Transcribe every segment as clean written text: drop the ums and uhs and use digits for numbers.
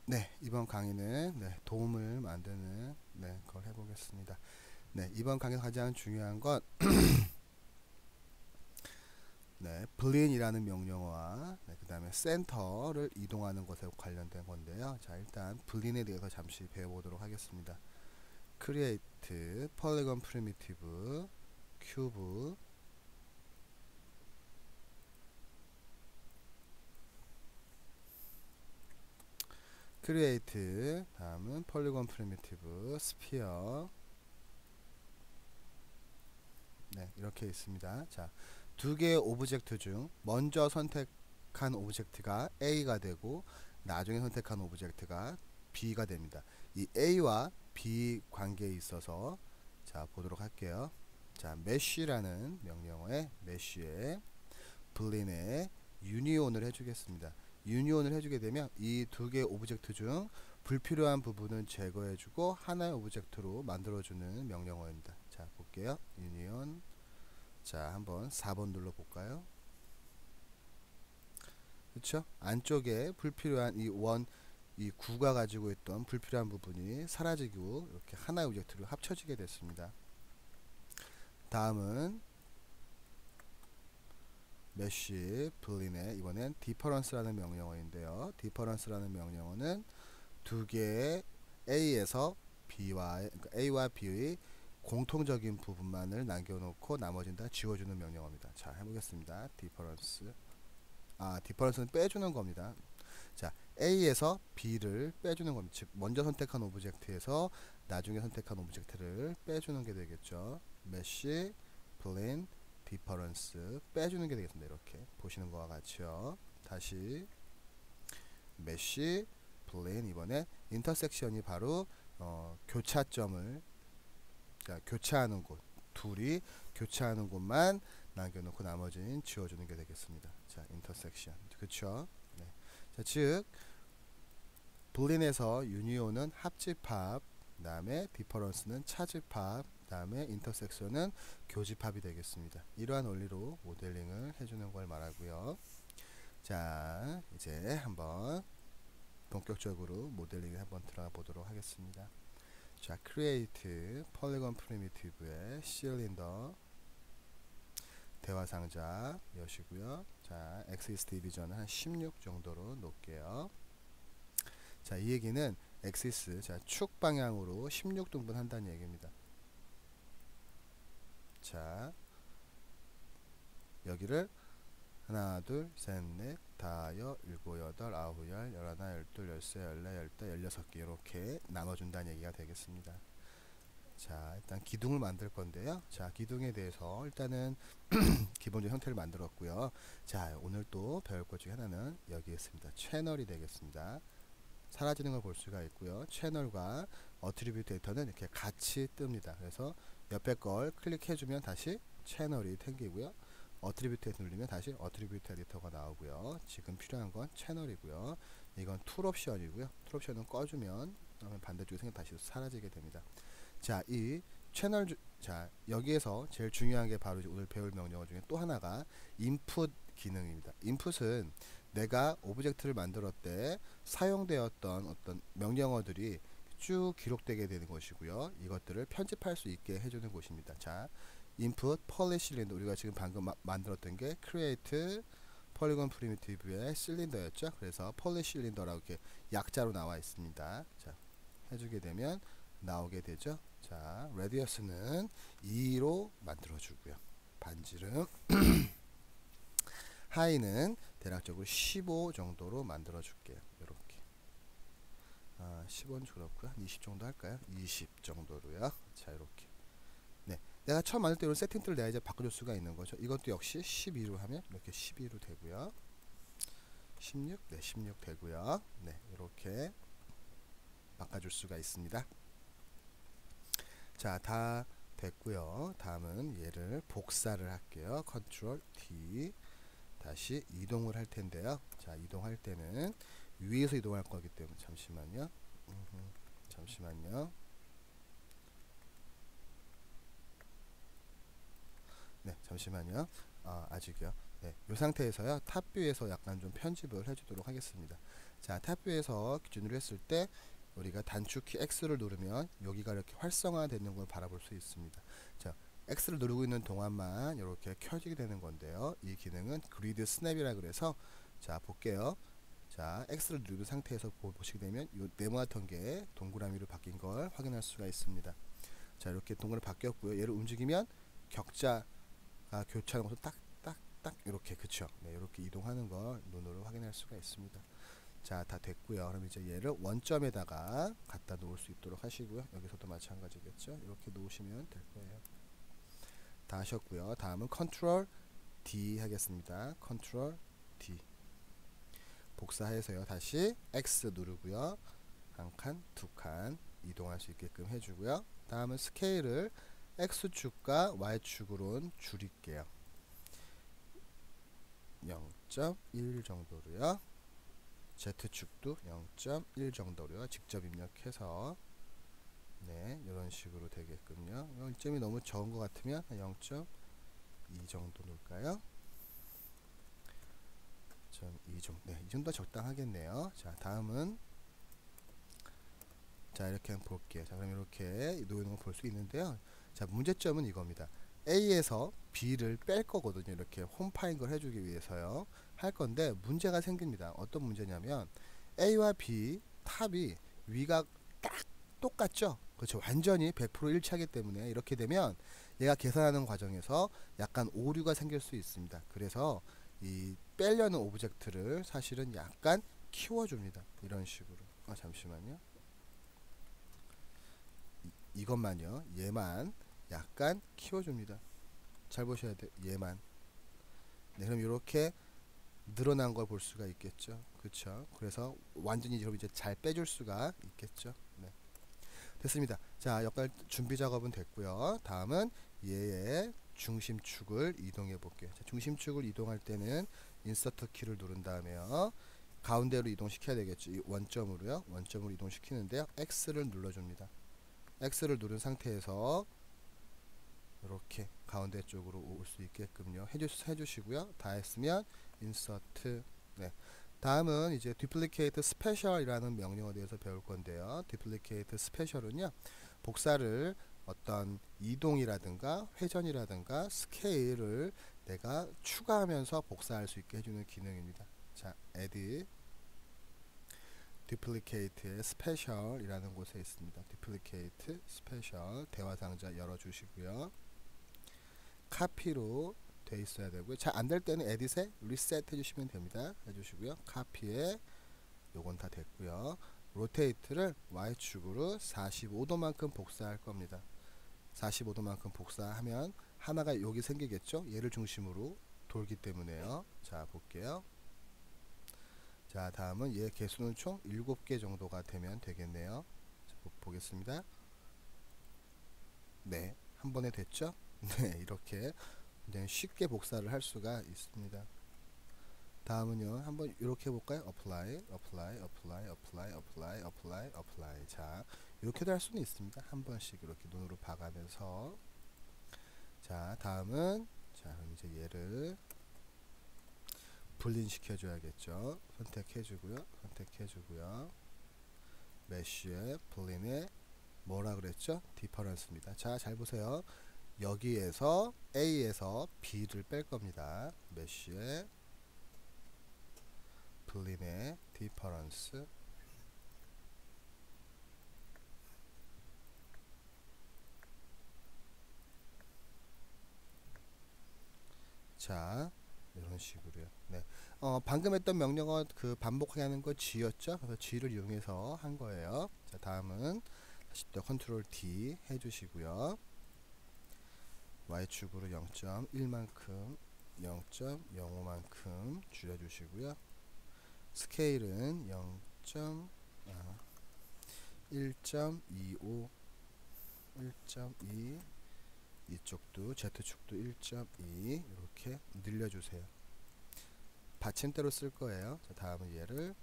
네, 이번 강의는 도움을 만드는 걸 해보겠습니다. 네, 이번 강의에서 가장 중요한 건 블린이라는 명령어와 그 다음에 센터를 이동하는 것에 관련된 건데요. 자, 일단 블린에 대해서 잠시 배워보도록 하겠습니다. create, polygon primitive, cube, create, 다음은 polygon primitive, sphere. 네, 이렇게 있습니다. 자, 두 개의 오브젝트 중 먼저 선택한 오브젝트가 A가 되고 나중에 선택한 오브젝트가 B가 됩니다. 이 A와 B 관계에 있어서 자, 보도록 할게요. 자, mesh라는 명령어에 mesh에 블린에 유니온을 해주겠습니다. 유니온을 해주게 되면 이 두 개의 오브젝트 중 불필요한 부분은 제거해주고 하나의 오브젝트로 만들어주는 명령어입니다. 자, 볼게요. 유니온. 자, 한번 4번 눌러볼까요? 그쵸? 안쪽에 불필요한 이 구가 가지고 있던 불필요한 부분이 사라지고 이렇게 하나의 오브젝트로 합쳐지게 됐습니다. 다음은 메쉬 블린의 이번엔 디퍼런스라는 명령어인데요. 디퍼런스라는 명령어는 두 개의 그러니까 A와 B의 공통적인 부분만을 남겨놓고 나머지는 다 지워주는 명령어입니다. 자, 해보겠습니다. 디퍼런스는 빼주는 겁니다. 자, A에서 B를 빼주는 겁니다. 즉, 먼저 선택한 오브젝트에서 나중에 선택한 오브젝트를 빼주는 게 되겠죠. 메쉬, 블린, 디퍼런스 빼주는 게 되겠습니다. 이렇게 보시는 것과 같이요. 다시 메쉬, 블린, 이번에 인터섹션이 바로 교차점을 교차하는 곳, 둘이 교차하는 곳만 남겨놓고 나머지는 지워주는 게 되겠습니다. 자, 인터섹션, 그렇죠? 네. 자, 즉 블린에서 유니온은 합집합, 그다음에 디퍼런스는 차집합, 그다음에 인터섹션은 교집합이 되겠습니다. 이러한 원리로 모델링을 해주는 걸 말하고요. 자, 이제 한번 본격적으로 모델링에 한번 들어가 보도록 하겠습니다. 자, create polygon primitive의 실린더 대화상자 여시고요. 자, axis division은 한 16 정도로 놓을게요. 자, 이 얘기는 axis, 자, 축 방향으로 16등분 한다는 얘기입니다. 자, 여기를 하나, 둘, 셋, 넷, 다여, 일곱, 여덟, 아홉, 열, 열하나, 열둘, 열세, 열네, 열다, 열여섯 개 이렇게 나눠준다는 얘기가 되겠습니다. 자, 일단 기둥을 만들 건데요. 자, 기둥에 대해서 일단은 기본적인 형태를 만들었고요. 자, 오늘 또 배울 것 중에 하나는 여기 있습니다. 채널이 되겠습니다. 사라지는 걸 볼 수가 있고요. 채널과 어트리뷰트 데이터는 이렇게 같이 뜹니다. 그래서 옆에 걸 클릭해주면 다시 채널이 생기고요. 어트리뷰트에 누르면 다시 어트리뷰트 에디터가 나오고요. 지금 필요한 건 채널이고요. 이건 툴 옵션이고요. 툴 옵션은 꺼주면 반대쪽에 생겨 다시 사라지게 됩니다. 자, 이 자, 여기에서 제일 중요한 게 바로 오늘 배울 명령어 중에 또 하나가 input 기능입니다. input은 내가 오브젝트를 만들었을 때 사용되었던 어떤 명령어들이 쭉 기록되게 되는 것이고요. 이것들을 편집할 수 있게 해주는 곳입니다. 자, input polish cylinder, 우리가 지금 방금 만들었던 게 create polygon primitive의 실린더였죠. 그래서 polish cylinder라고 이렇게 약자로 나와 있습니다. 자, 해주게 되면 나오게 되죠. 자, 레디어스는 2로 만들어주고요. 반지름 하이는 대략적으로 15 정도로 만들어줄게요. 이렇게 15는 그렇고요. 한 20 정도 할까요? 20 정도로요. 자, 이렇게. 네, 내가 처음 만들 때 이런 세팅들을 내가 이제 바꿔줄 수가 있는 거죠. 이것도 역시 12로 하면 이렇게 12로 되고요. 16, 네, 16 되고요. 네, 이렇게 바꿔줄 수가 있습니다. 자, 다 됐고요. 다음은 얘를 복사를 할게요. 컨트롤 D. 다시 이동을 할 텐데요. 자, 이동할 때는 위에서 이동할 거기 때문에 잠시만요. 잠시만요. 네, 잠시만요. 아직이요. 네, 이 상태에서요. 탑뷰에서 약간 좀 편집을 해주도록 하겠습니다. 자, 탑뷰에서 기준으로 했을 때 우리가 단축키 X를 누르면 여기가 이렇게 활성화되는 걸 바라볼 수 있습니다. 자, X를 누르고 있는 동안만 이렇게 켜지게 되는 건데요. 이 기능은 그리드 스냅이라 그래서 자, 볼게요. 자, X를 누른 상태에서 보시게 되면 이 네모났던 게 동그라미로 바뀐 걸 확인할 수가 있습니다. 자, 이렇게 동그라미 바뀌었고요. 얘를 움직이면 격자가 교차하는 것을 딱딱딱 이렇게, 그쵸? 네, 이렇게 이동하는 걸 눈으로 확인할 수가 있습니다. 자, 다 됐고요. 그럼 이제 얘를 원점에다가 갖다 놓을 수 있도록 하시고요. 여기서도 마찬가지겠죠? 이렇게 놓으시면 될 거예요. 다 하셨고요. 다음은 컨트롤 D 하겠습니다. 컨트롤 D 복사해서요. 다시 X 누르고요. 한 칸, 두 칸 이동할 수 있게끔 해주고요. 다음은 스케일을 X축과 Y축으로 줄일게요. 0.1 정도로요. Z축도 0.1 정도로요. 직접 입력해서 네, 이런 식으로 되게끔요. 1점이 너무 적은 것 같으면 0.2 정도 놓을까요? 0.2 정도, 네, 이 정도 적당하겠네요. 자, 다음은 자, 이렇게 한번 볼게요. 자, 그럼 이렇게 놓이는 거 볼 수 있는데요. 자, 문제점은 이겁니다. A에서 B를 뺄 거거든요. 이렇게 홈파잉을 해주기 위해서요. 할 건데 문제가 생깁니다. 어떤 문제냐면 A와 B 탑이 위가 딱 똑같죠? 그렇죠. 완전히 100% 일치하기 때문에 이렇게 되면 얘가 계산하는 과정에서 약간 오류가 생길 수 있습니다. 그래서 이 빼려는 오브젝트를 사실은 약간 키워줍니다. 이런 식으로. 잠시만요. 이것만요. 얘만 약간 키워줍니다. 잘 보셔야 돼요. 얘만. 네, 그럼 이렇게 늘어난 걸 볼 수가 있겠죠. 그렇죠. 그래서 완전히 그럼 이제 잘 빼줄 수가 있겠죠. 네. 됐습니다. 자, 역할 준비 작업은 됐고요. 다음은 얘의 중심축을 이동해 볼게요. 자, 중심축을 이동할 때는 인서트 키를 누른 다음에요. 가운데로 이동시켜야 되겠죠. 이 원점으로요. 원점으로 이동시키는데요. X를 눌러줍니다. X를 누른 상태에서 이렇게 가운데 쪽으로 올 수 있게끔요 해주시고요. 다 했으면 인서트. 네. 다음은 이제 duplicate special이라는 명령어에 대해서 배울 건데요. duplicate special은요, 복사를 어떤 이동이라든가 회전이라든가 스케일을 내가 추가하면서 복사할 수 있게 해주는 기능입니다. 자, add duplicate의 special이라는 곳에 있습니다. duplicate special 대화 상자 열어주시고요. 카피로 돼 있어야 되고요. 잘 안 될 때는 에딧에 리셋 해주시면 됩니다. 해주시고요. 카피에 요건 다 됐고요. 로테이트를 Y축으로 45도만큼 복사할 겁니다. 45도만큼 복사하면 하나가 여기 생기겠죠. 얘를 중심으로 돌기 때문에요. 자, 볼게요. 자, 다음은 얘 개수는 총 7개 정도가 되면 되겠네요. 자, 보겠습니다. 네, 한 번에 됐죠. 네, 이렇게 굉장히 쉽게 복사를 할 수가 있습니다. 다음은요, 한번 이렇게 해볼까요? apply, apply, apply, apply, apply, apply, apply. 자, 이렇게도 할 수는 있습니다. 한 번씩 이렇게 눈으로 봐가면서. 자, 다음은 자, 그럼 이제 얘를 분린시켜 줘야겠죠. 선택해주고요, 선택해주고요. 메쉬에 분린에 뭐라 그랬죠? 디퍼런스입니다. 자, 잘 보세요. 여기에서 A에서 B를 뺄 겁니다. 메쉬에 분린의 디퍼런스. 자, 이런 식으로요. 네. 방금 했던 명령어 그 반복하게 하는 거 G였죠? 그래서 G를 이용해서 한 거예요. 자, 다음은 다시 또 컨트롤 D 해주시고요. Y축으로 0.1만큼 0.05만큼 줄여주시고요. 스케일은 1.25 1.2 이쪽도 Z축도 1.2 이렇게 늘려주세요. 받침대로 쓸 거예요. 자, 다음은 얘를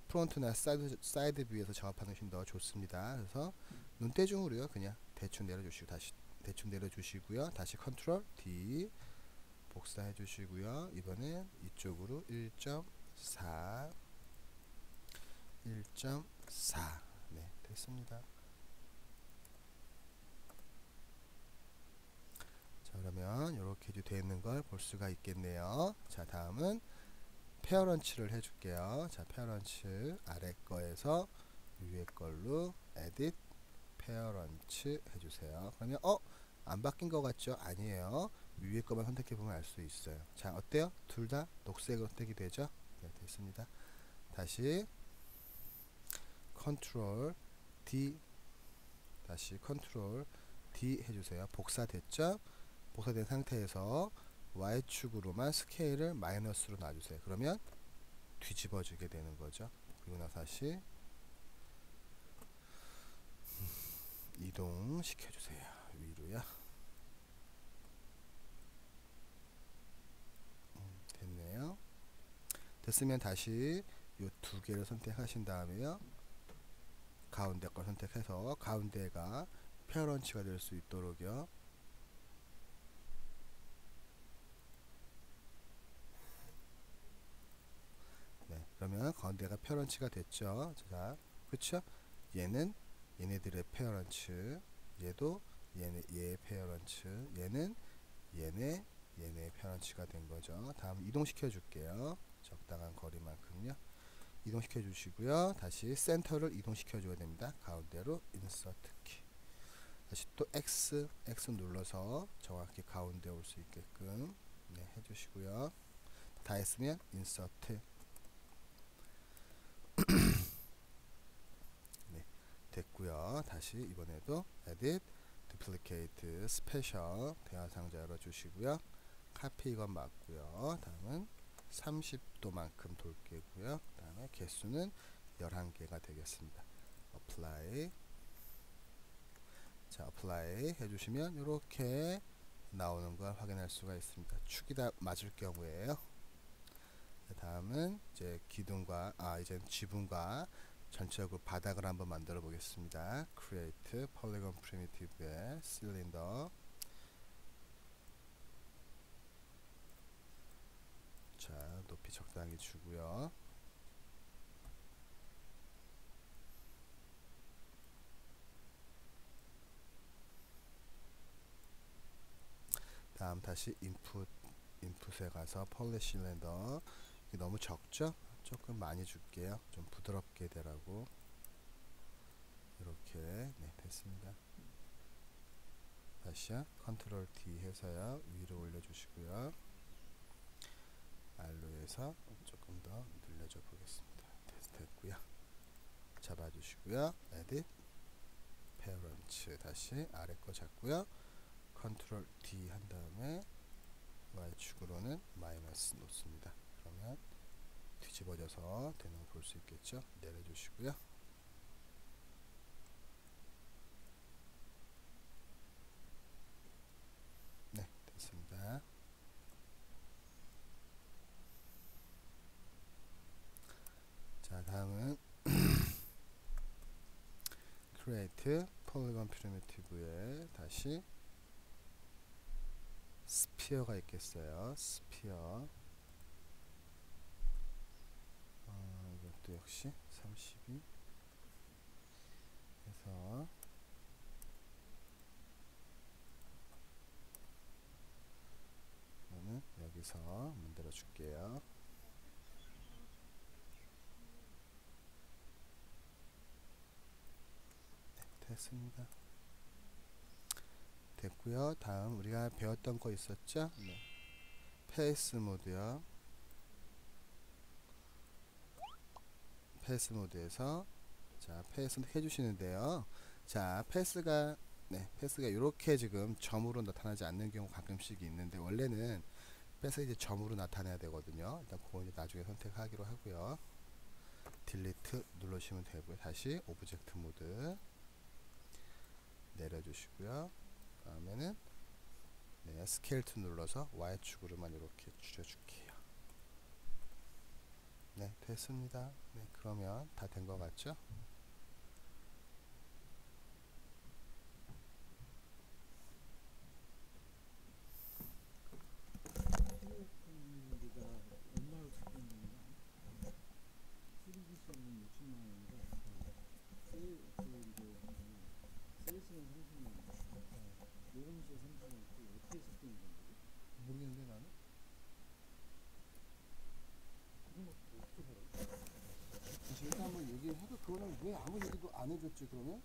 프론트나 사이드 뷰에서 작업하는 것이 더 좋습니다. 그래서 눈대중으로요, 그냥 대충 내려주시고 다시 대충 내려주시고요. 다시 컨트롤 D 복사해 주시고요. 이번엔 이쪽으로 1.4 1.4. 네, 됐습니다. 자, 그러면 이렇게 되어 있는 걸 볼 수가 있겠네요. 자, 다음은 페어런츠를 해줄게요. 자, 페어런츠 아래 거에서 위에 걸로 에딧 페어런츠 해주세요. 그러면 안 바뀐 것 같죠? 아니에요. 위에 거만 선택해 보면 알 수 있어요. 자, 어때요? 둘 다 녹색으로 선택이 되죠? 네, 됐습니다. 다시 컨트롤 D, 다시 컨트롤 D 해주세요. 복사됐죠? 복사된 상태에서 Y축으로만 스케일을 마이너스로 놔주세요. 그러면 뒤집어지게 되는 거죠. 그리고 나서 다시 이동시켜주세요. 위로요. 됐네요. 됐으면 다시 이 두 개를 선택하신 다음에요. 가운데 걸 선택해서 가운데가 페어런치가 될 수 있도록요. 네, 그러면 가운데가 페어런치가 됐죠. 자, 그렇죠? 얘는 얘네들의 페어런츠, 얘도 얘의 페어런츠, 얘는 얘네 페어런치가 된 거죠. 다음 이동시켜 줄게요. 적당한 거리만큼요. 이동시켜 주시고요. 다시 센터를 이동시켜 줘야 됩니다. 가운데로 인서트 키. 다시 또 X 눌러서 정확히 가운데 올 수 있게끔 네, 해주시고요. 다 했으면 인서트. 네, 됐고요. 다시 이번에도 edit, duplicate, special 대화 상자 열어주시고요. 카피 이건 맞고요. 다음은 30도만큼 돌게고요. 다음에 개수는 11개가 되겠습니다. apply. 자, apply 해주시면 이렇게 나오는 걸 확인할 수가 있습니다. 축이 다 맞을 경우에요. 다음은 이제 기둥과 이제 지붕과 전체적으로 바닥을 한번 만들어 보겠습니다. create polygon primitive의 cylinder. 자, 높이 적당히 주고요. 다음 다시 인풋에 가서 polish cylinder. 이게 너무 적죠? 조금 많이 줄게요. 좀 부드럽게 되라고. 이렇게 네, 됐습니다. 다시요. 컨트롤 D 해서요. 위로 올려주시고요. 알로에서 조금 더 늘려줘 보겠습니다. 됐고요. 잡아주시고요. 에딧 페어런츠 다시 아래 거 잡고요. 컨트롤 D 한 다음에 Y축으로는 마이너스 놓습니다. 그러면 뒤집어져서 되는 걸 볼 수 있겠죠. 내려주시고요. 네, 됐습니다. 자, 다음은 create polygon primitive에 다시 스피어가 있겠어요. 스피어. 이것도 역시 32 해서 저는 여기서 만들어 줄게요. 네, 됐습니다. 됐고요. 다음 우리가 배웠던 거 있었죠? 네. 페이스 모드요. 페이스 모드에서 자, 페이스 해주시는데요. 자, 패스가 이렇게 지금 점으로 나타나지 않는 경우 가끔씩 있는데 원래는 패스가 이제 점으로 나타내야 되거든요. 일단 그거 이제 나중에 선택하기로 하고요. 딜리트 누르시면 되고요. 다시 오브젝트 모드 내려주시고요. 다음에는 네, 스케일 툴 눌러서 Y축으로만 이렇게 줄여줄게요. 네, 됐습니다. 네, 그러면 다 된 것 같죠? 수리비가 얼마로 잡히는 건가? 수리비 시험은 몇십만 원. 모르겠는데 나는. 다시 일단 한번 얘기를 해도 그거는 왜 아무 얘기도 안 해줬지 그러면?